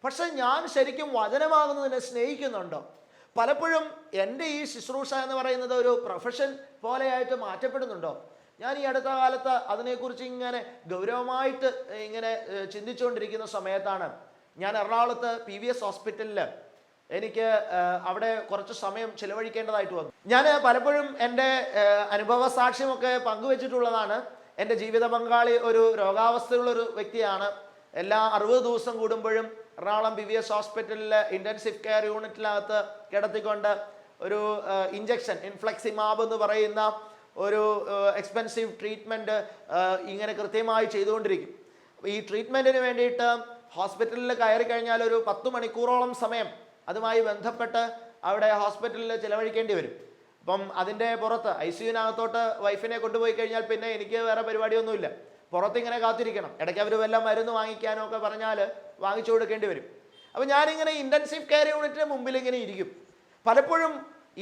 പക്ഷെ ഞാൻ ശരിക്കും വചനമാകുന്നതിനെ സ്നേഹിക്കുന്നുണ്ടോ? പലപ്പോഴും എൻ്റെ ഈ ശുശ്രൂഷ എന്ന് പറയുന്നത് ഒരു പ്രൊഫഷൻ പോലെയായിട്ട് മാറ്റപ്പെടുന്നുണ്ടോ? ഞാൻ ഈ അടുത്ത കാലത്ത് അതിനെക്കുറിച്ച് ഇങ്ങനെ ഗൗരവമായിട്ട് ഇങ്ങനെ ചിന്തിച്ചുകൊണ്ടിരിക്കുന്ന സമയത്താണ് ഞാൻ എറണാകുളത്ത് PVS ഹോസ്പിറ്റലിൽ എനിക്ക് അവിടെ കുറച്ച് സമയം ചിലവഴിക്കേണ്ടതായിട്ട് വന്നു. ഞാൻ പലപ്പോഴും എൻ്റെ അനുഭവ സാക്ഷ്യമൊക്കെ പങ്കുവെച്ചിട്ടുള്ളതാണ്. എൻ്റെ ജീവിത പങ്കാളി ഒരു രോഗാവസ്ഥയുള്ളൊരു വ്യക്തിയാണ്. എല്ലാ 60 ദിവസം കൂടുമ്പോഴും എറണാകുളം PVS ഹോസ്പിറ്റലിലെ ഇൻറ്റൻസീവ് കെയർ യൂണിറ്റിനകത്ത് കിടത്തിക്കൊണ്ട് ഒരു ഇഞ്ചക്ഷൻ, ഇൻഫ്ലെക്സിമാബ് എന്ന് പറയുന്ന ഒരു എക്സ്പെൻസീവ് ട്രീറ്റ്മെൻറ്റ് ഇങ്ങനെ കൃത്യമായി ചെയ്തുകൊണ്ടിരിക്കും. ഈ ട്രീറ്റ്മെൻറ്റിന് വേണ്ടിയിട്ട് ഹോസ്പിറ്റലിൽ കയറി കഴിഞ്ഞാൽ ഒരു 10 മണിക്കൂറോളം സമയം അതുമായി ബന്ധപ്പെട്ട് അവിടെ ഹോസ്പിറ്റലിൽ ചിലവഴിക്കേണ്ടി വരും. അപ്പം അതിൻ്റെ പുറത്ത് ICUവിനകത്തോട്ട് വൈഫിനെ കൊണ്ടുപോയി കഴിഞ്ഞാൽ പിന്നെ എനിക്ക് വേറെ പരിപാടിയൊന്നുമില്ല. പുറത്തിങ്ങനെ കാത്തിരിക്കണം. ഇടയ്ക്ക് അവർ വല്ല മരുന്ന് വാങ്ങിക്കാനോ ഒക്കെ പറഞ്ഞാൽ വാങ്ങിച്ചു കൊടുക്കേണ്ടി വരും. അപ്പം ഞാനിങ്ങനെ ഇൻറ്റൻസീവ് കെയർ യൂണിറ്റിന് മുമ്പിൽ ഇങ്ങനെ ഇരിക്കും. പലപ്പോഴും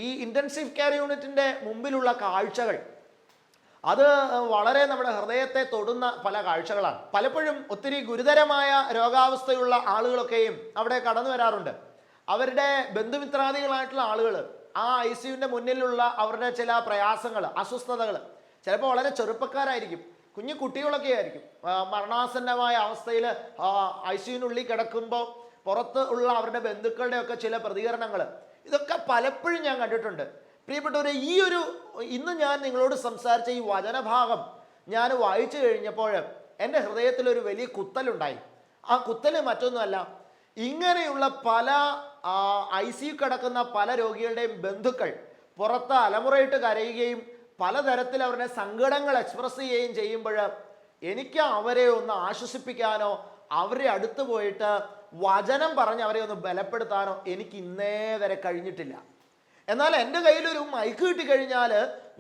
ഈ ഇൻറ്റൻസീവ് കെയർ യൂണിറ്റിൻ്റെ മുമ്പിലുള്ള കാഴ്ചകൾ അത് വളരെ നമ്മുടെ ഹൃദയത്തെ തൊടുന്ന പല കാഴ്ചകളാണ്. പലപ്പോഴും ഒത്തിരി ഗുരുതരമായ രോഗാവസ്ഥയുള്ള ആളുകളൊക്കെയും അവിടെ കടന്നു വരാറുണ്ട്. അവരുടെ ബന്ധുമിത്രാദികളായിട്ടുള്ള ആളുകൾ ആ ICUവിൻ്റെ മുന്നിലുള്ള അവരുടെ ചില പ്രയാസങ്ങൾ, അസ്വസ്ഥതകൾ, ചിലപ്പോൾ വളരെ ചെറുപ്പക്കാരായിരിക്കും, കുഞ്ഞു കുട്ടികളൊക്കെ ആയിരിക്കും. മരണാസന്നമായ അവസ്ഥയിൽ ICUവിനുള്ളിൽ കിടക്കുമ്പോൾ പുറത്ത് ഉള്ള അവരുടെ ബന്ധുക്കളുടെയൊക്കെ ചില പ്രതികരണങ്ങൾ, ഇതൊക്കെ പലപ്പോഴും ഞാൻ കണ്ടിട്ടുണ്ട്. പ്രിയപ്പെട്ടവരെ, ഇന്ന് ഞാൻ നിങ്ങളോട് സംസാരിച്ച ഈ വചനഭാഗം ഞാൻ വായിച്ചു കഴിഞ്ഞപ്പോൾ എൻ്റെ ഹൃദയത്തിലൊരു വലിയ കുത്തലുണ്ടായി. ആ കുത്തൽ മറ്റൊന്നുമല്ല, ഇങ്ങനെയുള്ള പല ICU കിടക്കുന്ന പല രോഗികളുടെയും ബന്ധുക്കൾ പുറത്ത് അലമുറയിട്ട് കരയുകയും പലതരത്തിൽ അവരുടെ സങ്കടങ്ങൾ എക്സ്പ്രസ് ചെയ്യുകയും ചെയ്യുമ്പോൾ എനിക്ക് അവരെ ഒന്ന് ആശ്വസിപ്പിക്കാനോ അവരെ അടുത്ത് പോയിട്ട് വചനം പറഞ്ഞ് അവരെ ഒന്ന് ബലപ്പെടുത്താനോ എനിക്ക് ഇന്നേ വരെ കഴിഞ്ഞിട്ടില്ല. എന്നാൽ എൻ്റെ കയ്യിലൊരു മൈക്ക് കിട്ടിക്കഴിഞ്ഞാൽ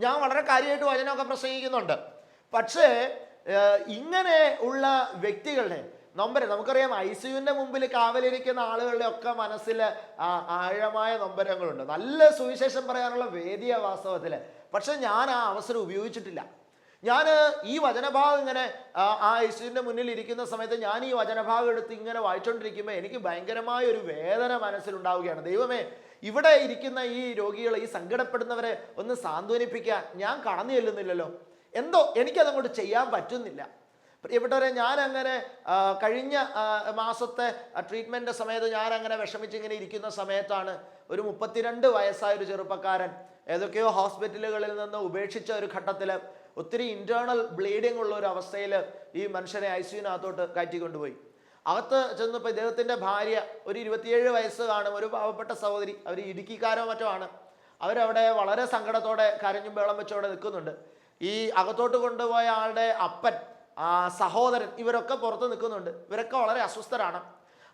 ഞാൻ വളരെ കാര്യമായിട്ട് വചനമൊക്കെ പ്രസംഗിക്കുന്നുണ്ട്. പക്ഷേ ഇങ്ങനെ ഉള്ള വ്യക്തികളുടെ നൊമ്പരം നമുക്കറിയാം. ICUവിൻ്റെ മുമ്പിൽ കാവലിരിക്കുന്ന ആളുകളുടെ ഒക്കെ മനസ്സിൽ ആഴമായ നൊമ്പരങ്ങളുണ്ട്. നല്ല സുവിശേഷം പറയാനുള്ള വേദിയ വാസ്തവത്തിൽ. പക്ഷെ ഞാൻ ആ അവസരം ഉപയോഗിച്ചിട്ടില്ല. ഞാൻ ഈ വചനഭാഗം ഇങ്ങനെ ആ ICUവിൻ്റെ മുന്നിൽ ഇരിക്കുന്ന സമയത്ത് ഞാൻ ഈ വചനഭാഗം എടുത്ത് ഇങ്ങനെ വായിച്ചുകൊണ്ടിരിക്കുമ്പോൾ എനിക്ക് ഭയങ്കരമായ ഒരു വേദന മനസ്സിലുണ്ടാവുകയാണ്. ദൈവമേ, ഇവിടെ ഇരിക്കുന്ന ഈ രോഗികളെ, ഈ സങ്കടപ്പെടുന്നവരെ ഒന്ന് സാന്ത്വനിപ്പിക്കാൻ ഞാൻ കടന്നു ചെല്ലുന്നില്ലല്ലോ. എന്തോ എനിക്കതങ്ങോട്ട് ചെയ്യാൻ പറ്റുന്നില്ല. പ്രിയപ്പെട്ടവരെ, ഞാനങ്ങനെ കഴിഞ്ഞ മാസത്തെ ട്രീറ്റ്മെൻറ്റ് സമയത്ത് ഞാനങ്ങനെ വിഷമിച്ചിങ്ങനെ ഇരിക്കുന്ന സമയത്താണ് ഒരു 32 വയസ്സായൊരു ചെറുപ്പക്കാരൻ ഏതൊക്കെയോ ഹോസ്പിറ്റലുകളിൽ നിന്ന് ഉപേക്ഷിച്ച ഒരു ഘട്ടത്തിൽ ഒത്തിരി ഇൻറ്റേർണൽ ബ്ലീഡിങ് ഉള്ള ഒരു അവസ്ഥയിൽ ഈ മനുഷ്യനെ ICUവിനകത്തോട്ട് കയറ്റിക്കൊണ്ടുപോയി. അകത്ത് ചെന്നപ്പോൾ ഇദ്ദേഹത്തിൻ്റെ ഭാര്യ, ഒരു 27 വയസ്സ് കാണും, ഒരു പാവപ്പെട്ട സഹോദരി, അവർ ഇടുക്കിക്കാരോ മറ്റോ ആണ്. അവരവിടെ വളരെ സങ്കടത്തോടെ കരഞ്ഞും ബഹളം വെച്ചോടെ നിൽക്കുന്നുണ്ട്. ഈ അകത്തോട്ട് കൊണ്ടുപോയ ആളുടെ അപ്പൻ, സഹോദരൻ, ഇവരൊക്കെ പുറത്ത് നിൽക്കുന്നുണ്ട്. ഇവരൊക്കെ വളരെ അസ്വസ്ഥരാണ്.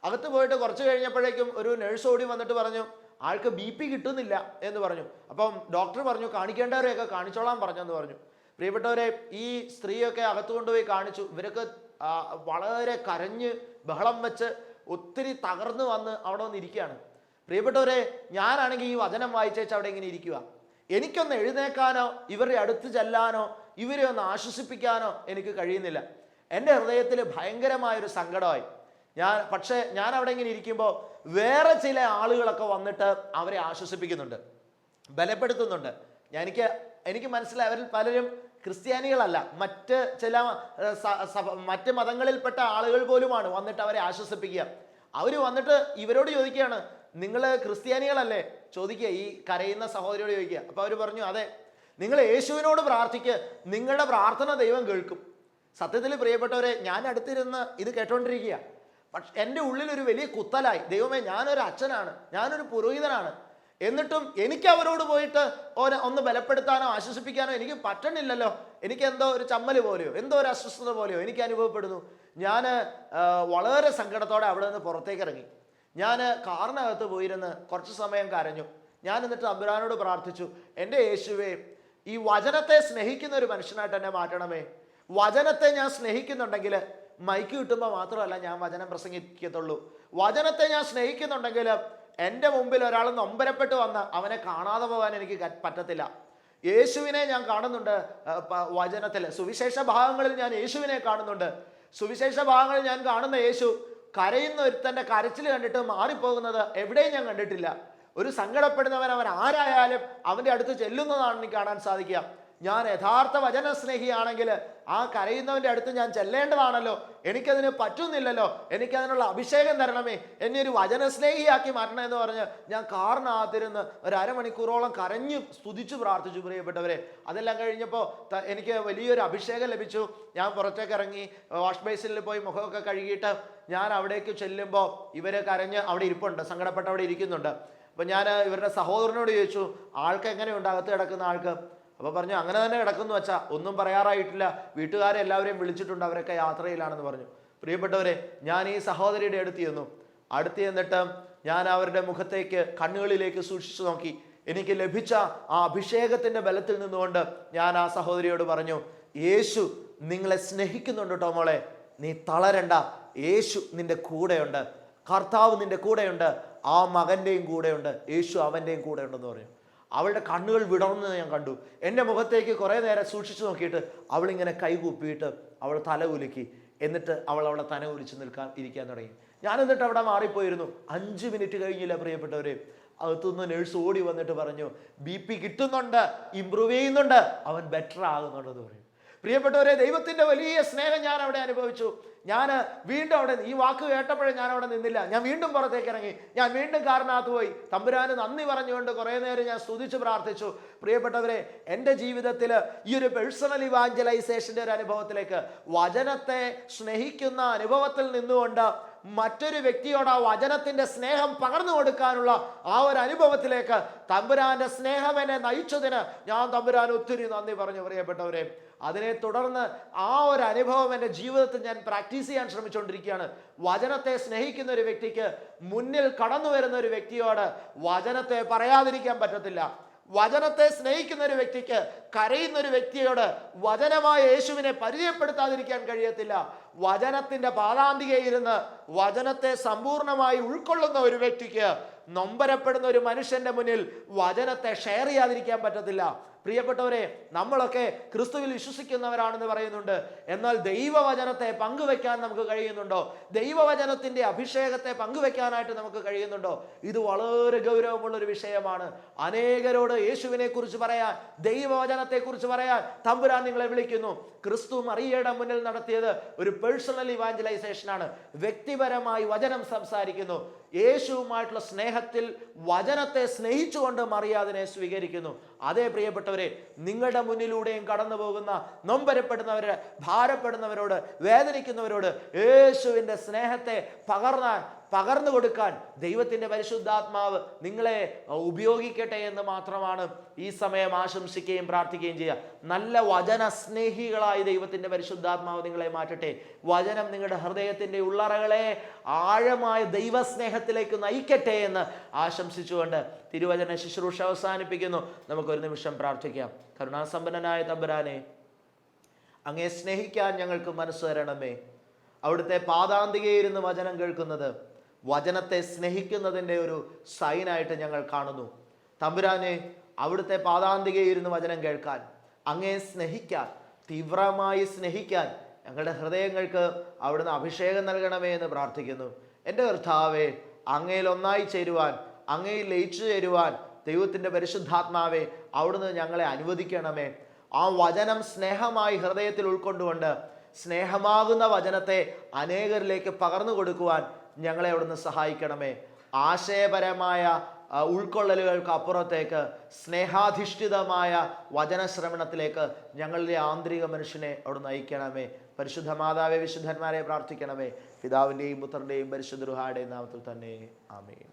അകത്ത് പോയിട്ട് കുറച്ച് കഴിഞ്ഞപ്പോഴേക്കും ഒരു നഴ്സ് ഓടി വന്നിട്ട് പറഞ്ഞു, ആൾക്ക് BP കിട്ടുന്നില്ല എന്ന് പറഞ്ഞു. അപ്പം ഡോക്ടർ പറഞ്ഞു കാണിക്കേണ്ടവരെയൊക്കെ കാണിച്ചോളാൻ പറഞ്ഞെന്ന് പറഞ്ഞു. പ്രിയപ്പെട്ടവരെ, ഈ സ്ത്രീയൊക്കെ അകത്ത് കൊണ്ടുപോയി കാണിച്ചു. ഇവരൊക്കെ വളരെ കരഞ്ഞ് ബഹളം വെച്ച് ഒത്തിരി തകർന്നു വന്ന് അവിടെ വന്നിരിക്കുകയാണ്. പ്രിയപ്പെട്ടവരെ, ഞാനാണെങ്കിൽ ഈ വചനം വായിച്ചേച്ച് അവിടെ ഇങ്ങനെ ഇരിക്കുക. എനിക്കൊന്ന് എഴുന്നേക്കാനോ ഇവരുടെ അടുത്ത് ചെല്ലാനോ ഇവരെ ഒന്ന് ആശ്വസിപ്പിക്കാനോ എനിക്ക് കഴിയുന്നില്ല. എൻ്റെ ഹൃദയത്തിൽ ഭയങ്കരമായൊരു സങ്കടമായി. പക്ഷേ ഞാൻ അവിടെ ഇങ്ങനെ ഇരിക്കുമ്പോൾ വേറെ ചില ആളുകളൊക്കെ വന്നിട്ട് അവരെ ആശ്വസിപ്പിക്കുന്നുണ്ട്, ബലപ്പെടുത്തുന്നുണ്ട്. എനിക്ക് മനസ്സിലായി അവരിൽ പലരും ക്രിസ്ത്യാനികളല്ല, മറ്റ് മതങ്ങളിൽപ്പെട്ട ആളുകൾ പോലുമാണ് വന്നിട്ട് അവരെ ആശ്വസിപ്പിക്കുക. അവർ വന്നിട്ട് ഇവരോട് ചോദിക്കുകയാണ്, നിങ്ങൾ ക്രിസ്ത്യാനികളല്ലേ? ചോദിക്കുക, ഈ കരയുന്ന സഹോദരിയോട് ചോദിക്കുക. അപ്പോൾ അവർ പറഞ്ഞു, അതെ, നിങ്ങൾ യേശുവിനോട് പ്രാർത്ഥിക്കുക, നിങ്ങളുടെ പ്രാർത്ഥന ദൈവം കേൾക്കും. സത്യത്തിൽ പ്രിയപ്പെട്ടവരെ, ഞാൻ അടുത്തിരുന്ന് ഇത് കേട്ടോണ്ടിരിക്കുക. പക്ഷെ എൻ്റെ ഉള്ളിലൊരു വലിയ കുത്തലായി. ദൈവമേ, ഞാനൊരു അച്ഛനാണ്, ഞാനൊരു പുരോഹിതനാണ്, എന്നിട്ടും എനിക്ക് അവരോട് പോയിട്ട് ഒന്ന് ബലപ്പെടുത്താനോ ആശ്വസിപ്പിക്കാനോ എനിക്ക് പറ്റണില്ലല്ലോ. എനിക്ക് എന്തോ ഒരു ചമ്മൽ പോലെയോ എന്തോ ഒരു അസ്വസ്ഥത പോലെയോ എനിക്ക് അനുഭവപ്പെടുന്നു. ഞാൻ വളരെ സങ്കടത്തോടെ അവിടെ നിന്ന് പുറത്തേക്ക് ഇറങ്ങി. ഞാൻ കാറിനകത്ത് പോയിരുന്ന് കുറച്ച് സമയം കരഞ്ഞു. ഞാൻ എന്നിട്ട് തമ്പുരാനോട് പ്രാർത്ഥിച്ചു, എൻ്റെ യേശുവേ, ഈ വചനത്തെ സ്നേഹിക്കുന്ന ഒരു മനുഷ്യനായിട്ട് എന്നെ മാറ്റണമേ. വചനത്തെ ഞാൻ സ്നേഹിക്കുന്നുണ്ടെങ്കിൽ മൈക്ക് കിട്ടുമ്പോൾ മാത്രമല്ല ഞാൻ വചനം പ്രസംഗിക്കത്തുള്ളൂ. വചനത്തെ ഞാൻ സ്നേഹിക്കുന്നുണ്ടെങ്കിൽ എൻ്റെ മുമ്പിൽ ഒരാൾ നൊമ്പരപ്പെട്ട് വന്ന് അവനെ കാണാതെ പോകാൻ എനിക്ക് പറ്റത്തില്ല. യേശുവിനെ ഞാൻ കാണുന്നുണ്ട് വചനത്തിൽ, സുവിശേഷ ഭാഗങ്ങളിൽ ഞാൻ യേശുവിനെ കാണുന്നുണ്ട്. സുവിശേഷ ഭാഗങ്ങളിൽ ഞാൻ കാണുന്ന യേശു കരയുന്ന ഒരുത്തൻ്റെ കരച്ചിൽ കണ്ടിട്ട് മാറിപ്പോകുന്നത് എവിടെയും ഞാൻ കണ്ടിട്ടില്ല. ഒരു സങ്കടപ്പെടുന്നവൻ അവൻ ആരായാലും അവൻ്റെ അടുത്ത് ചെല്ലുന്നതാണ് എനിക്ക് കാണാൻ സാധിക്കുക. ഞാൻ യഥാർത്ഥ വചന സ്നേഹിയാണെങ്കിൽ ആ കരയുന്നവൻ്റെ അടുത്ത് ഞാൻ ചെല്ലേണ്ടതാണല്ലോ. എനിക്കതിന് പറ്റുന്നില്ലല്ലോ. എനിക്കതിനുള്ള അഭിഷേകം തരണമേ, എന്നെ ഒരു വചന സ്നേഹിയാക്കി മാറ്റണമെന്ന് പറഞ്ഞ് ഞാൻ കാറിനകത്തിരുന്ന് ഒരു അരമണിക്കൂറോളം കരഞ്ഞു സ്തുതിച്ചു പ്രാർത്ഥിച്ചു. പ്രിയപ്പെട്ടവരെ, അതെല്ലാം കഴിഞ്ഞപ്പോൾ എനിക്ക് വലിയൊരു അഭിഷേകം ലഭിച്ചു. ഞാൻ പുറത്തേക്ക് ഇറങ്ങി വാഷ് ബേസിനിൽ പോയി മുഖമൊക്കെ കഴുകിയിട്ട് ഞാൻ അവിടേക്ക് ചെല്ലുമ്പോൾ ഇവർ കരഞ്ഞ് അവിടെ ഇരിപ്പുണ്ട്, സങ്കടപ്പെട്ട് അവിടെ ഇരിക്കുന്നുണ്ട്. അപ്പം ഞാൻ ഇവരുടെ സഹോദരനോട് ചോദിച്ചു, ആൾക്ക് എങ്ങനെയുണ്ട് അകത്ത് കിടക്കുന്ന ആൾക്ക്? അപ്പോൾ പറഞ്ഞു, അങ്ങനെ തന്നെ കിടക്കുന്നു വച്ചാൽ, ഒന്നും പറയാറായിട്ടില്ല, വീട്ടുകാരെ എല്ലാവരെയും വിളിച്ചിട്ടുണ്ട്, അവരൊക്കെ യാത്രയിലാണെന്ന് പറഞ്ഞു. പ്രിയപ്പെട്ടവരെ, ഞാൻ ഈ സഹോദരിയുടെ അടുത്ത് ചെന്നിട്ട് ഞാൻ അവരുടെ മുഖത്തേക്ക്, കണ്ണുകളിലേക്ക് സൂക്ഷിച്ചു നോക്കി. എനിക്ക് ലഭിച്ച ആ അഭിഷേകത്തിൻ്റെ ബലത്തിൽ നിന്നുകൊണ്ട് ഞാൻ ആ സഹോദരിയോട് പറഞ്ഞു, യേശു നിങ്ങളെ സ്നേഹിക്കുന്നുണ്ട് കേട്ടോ മോളെ, നീ തളരണ്ട, യേശു നിന്റെ കൂടെയുണ്ട്, കർത്താവ് നിന്റെ കൂടെയുണ്ട്, ആ മകൻ്റെയും കൂടെയുണ്ട്, യേശു അവൻ്റെയും കൂടെ ഉണ്ടെന്ന് പറഞ്ഞു. അവളുടെ കണ്ണുകൾ വിടർന്നത് ഞാൻ കണ്ടു. എൻ്റെ മുഖത്തേക്ക് കുറേ നേരം സൂക്ഷിച്ചു നോക്കിയിട്ട് അവളിങ്ങനെ കൈകൂപ്പിയിട്ട് അവൾ തല കുലുക്കി. എന്നിട്ട് അവൾ അവിടെ തല കുലിച്ച് ഇരിക്കാൻ തുടങ്ങി. ഞാൻ എന്നിട്ട് അവിടെ മാറിപ്പോയിരുന്നു. 5 മിനിറ്റ് കഴിഞ്ഞില്ല പ്രിയപ്പെട്ടവരെ, അകത്തുനിന്ന് നേഴ്സ് ഓടി വന്നിട്ട് പറഞ്ഞു, BP കിട്ടുന്നുണ്ട്, ഇമ്പ്രൂവ് ചെയ്യുന്നുണ്ട്, അവൻ ബെറ്റർ ആകുന്നുണ്ടെന്ന് പറയും. പ്രിയപ്പെട്ടവരെ, ദൈവത്തിൻ്റെ വലിയ സ്നേഹം ഞാൻ അവിടെ അനുഭവിച്ചു. ഞാൻ വീണ്ടും അവിടെ, ഈ വാക്ക് കേട്ടപ്പോഴേ ഞാൻ അവിടെ നിന്നില്ല. ഞാൻ വീണ്ടും പുറത്തേക്ക് ഇറങ്ങി. ഞാൻ വീണ്ടും കാറിനകത്ത് പോയി തമ്പുരാന് നന്ദി പറഞ്ഞുകൊണ്ട് കുറേ നേരം ഞാൻ സ്തുതിച്ച് പ്രാർത്ഥിച്ചു. പ്രിയപ്പെട്ടവരെ, എൻ്റെ ജീവിതത്തിൽ ഈ ഒരു പേഴ്സണൽ ഇവാഞ്ചലൈസേഷൻ്റെ ഒരു അനുഭവത്തിലേക്ക്, വചനത്തെ സ്നേഹിക്കുന്ന അനുഭവത്തിൽ നിന്നുകൊണ്ട് മറ്റൊരു വ്യക്തിയോട് ആ വചനത്തിൻ്റെ സ്നേഹം പകർന്നു കൊടുക്കാനുള്ള ആ ഒരു അനുഭവത്തിലേക്ക് തമ്പുരാന്റെ സ്നേഹം എന്നെ നയിച്ചതിന് ഞാൻ തമ്പുരാൻ ഒത്തിരി നന്ദി പറഞ്ഞു. പ്രിയപ്പെട്ടവരെ, അതിനെ തുടർന്ന് ആ ഒരു അനുഭവം എൻ്റെ ജീവിതത്തിൽ ഞാൻ പ്രാക്ടീസ് ചെയ്യാൻ ശ്രമിച്ചുകൊണ്ടിരിക്കുകയാണ്. വചനത്തെ സ്നേഹിക്കുന്ന ഒരു വ്യക്തിക്ക്, മുന്നിൽ കടന്നു വരുന്ന ഒരു വ്യക്തിയോട് വചനത്തെ പറയാതിരിക്കാൻ പറ്റത്തില്ല. വചനത്തെ സ്നേഹിക്കുന്ന ഒരു വ്യക്തിക്ക്, കരയുന്ന ഒരു വ്യക്തിയോട് വചനമായ യേശുവിനെ പരിചയപ്പെടുത്താതിരിക്കാൻ കഴിയത്തില്ല. വചനത്തിൻ്റെ പാദാന്തികയിരുന്ന് വചനത്തെ സമ്പൂർണമായി ഉൾക്കൊള്ളുന്ന ഒരു വ്യക്തിക്ക്, നൊമ്പരപ്പെടുന്ന ഒരു മനുഷ്യന്റെ മുന്നിൽ വചനത്തെ ഷെയർ ചെയ്യാതിരിക്കാൻ പറ്റത്തില്ല. പ്രിയപ്പെട്ടവരെ, നമ്മളൊക്കെ ക്രിസ്തുവിൽ വിശ്വസിക്കുന്നവരാണെന്ന് പറയുന്നുണ്ട്. എന്നാൽ ദൈവവചനത്തെ പങ്കുവെക്കാൻ നമുക്ക് കഴിയുന്നുണ്ടോ? ദൈവവചനത്തിൻ്റെ അഭിഷേകത്തെ പങ്കുവെക്കാനായിട്ട് നമുക്ക് കഴിയുന്നുണ്ടോ? ഇത് വളരെ ഗൗരവമുള്ളൊരു വിഷയമാണ്. അനേകരോട് യേശുവിനെ കുറിച്ച് പറയാൻ, ദൈവവചനത്തെക്കുറിച്ച് പറയാൻ തമ്പുരാൻ നിങ്ങളെ വിളിക്കുന്നു. ക്രിസ്തു മറിയയുടെ മുന്നിൽ നടത്തിയത് ഒരു പേഴ്സണൽ ഇവാഞ്ചലൈസേഷനാണ്. വ്യക്തിപരമായി വചനം സംസാരിക്കുന്നു. യേശുവുമായിട്ടുള്ള സ്നേഹത്തിൽ വചനത്തെ സ്നേഹിച്ചുകൊണ്ട് മറിയ അതിനെ സ്വീകരിക്കുന്നു. അതേ പ്രിയപ്പെട്ടവരെ, നിങ്ങളുടെ മുന്നിലൂടെയും കടന്നു പോകുന്ന നൊമ്പരപ്പെടുന്നവര്, ഭാരപ്പെടുന്നവരോട്, വേദനിക്കുന്നവരോട് യേശുവിൻ്റെ സ്നേഹത്തെ പകർന്നു കൊടുക്കാൻ ദൈവത്തിൻ്റെ പരിശുദ്ധാത്മാവ് നിങ്ങളെ ഉപയോഗിക്കട്ടെ എന്ന് മാത്രമാണ് ഈ സമയം ആശംസിക്കുകയും പ്രാർത്ഥിക്കുകയും ചെയ്യുക. നല്ല വചന സ്നേഹികളായി ദൈവത്തിൻ്റെ പരിശുദ്ധാത്മാവ് നിങ്ങളെ മാറ്റട്ടെ. വചനം നിങ്ങളുടെ ഹൃദയത്തിൻ്റെ ഉള്ളറകളെ ആഴമായ ദൈവസ്നേഹത്തിലേക്ക് നയിക്കട്ടെ എന്ന് ആശംസിച്ചുകൊണ്ട് തിരുവചന ശുശ്രൂഷ അവസാനിപ്പിക്കുന്നു. നമുക്കൊരു നിമിഷം പ്രാർത്ഥിക്കാം. കരുണാസമ്പന്നനായ തമ്പുരാനെ, അങ്ങയെ സ്നേഹിക്കാൻ ഞങ്ങൾക്ക് മനസ്സ് തരണമേ. അവിടുത്തെ പാദാന്തികയിരുന്ന് വചനം കേൾക്കുന്നത് വചനത്തെ സ്നേഹിക്കുന്നതിൻ്റെ ഒരു സൈനായിട്ട് ഞങ്ങൾ കാണുന്നു. തമ്പുരാനെ, അവിടുത്തെ പാദാന്തികയിരുന്ന് വചനം കേൾക്കാൻ, അങ്ങയെ സ്നേഹിക്കാൻ, തീവ്രമായി സ്നേഹിക്കാൻ ഞങ്ങളുടെ ഹൃദയങ്ങൾക്ക് അവിടുന്ന് അഭിഷേകം നൽകണമേ എന്ന് പ്രാർത്ഥിക്കുന്നു. എൻ്റെ കർത്താവേ, അങ്ങയിൽ ഒന്നായി ചേരുവാൻ, അങ്ങയിൽ ലയിച്ചു ചേരുവാൻ ദൈവത്തിൻ്റെ പരിശുദ്ധാത്മാവെ അവിടുന്ന് ഞങ്ങളെ അനുവദിക്കണമേ. ആ വചനം സ്നേഹമായി ഹൃദയത്തിൽ ഉൾക്കൊണ്ടുകൊണ്ട് സ്നേഹമാകുന്ന വചനത്തെ അനേകരിലേക്ക് പകർന്നു കൊടുക്കുവാൻ ഞങ്ങളെ അവിടുന്ന് സഹായിക്കണമേ. ആശയപരമായ ഉൾക്കൊള്ളലുകൾക്ക് അപ്പുറത്തേക്ക് സ്നേഹാധിഷ്ഠിതമായ വചനശ്രവണത്തിലേക്ക് ഞങ്ങളുടെ ആന്തരിക മനുഷ്യനെ അവിടെ നയിക്കണമേ. പരിശുദ്ധ മാതാവേ, വിശുദ്ധന്മാരെ പ്രാർത്ഥിക്കണമേ. പിതാവിൻ്റെയും പുത്രൻ്റെയും പരിശുദ്ധ റുഹായുടെയും നാമത്തിൽ തന്നെ. ആമേൻ.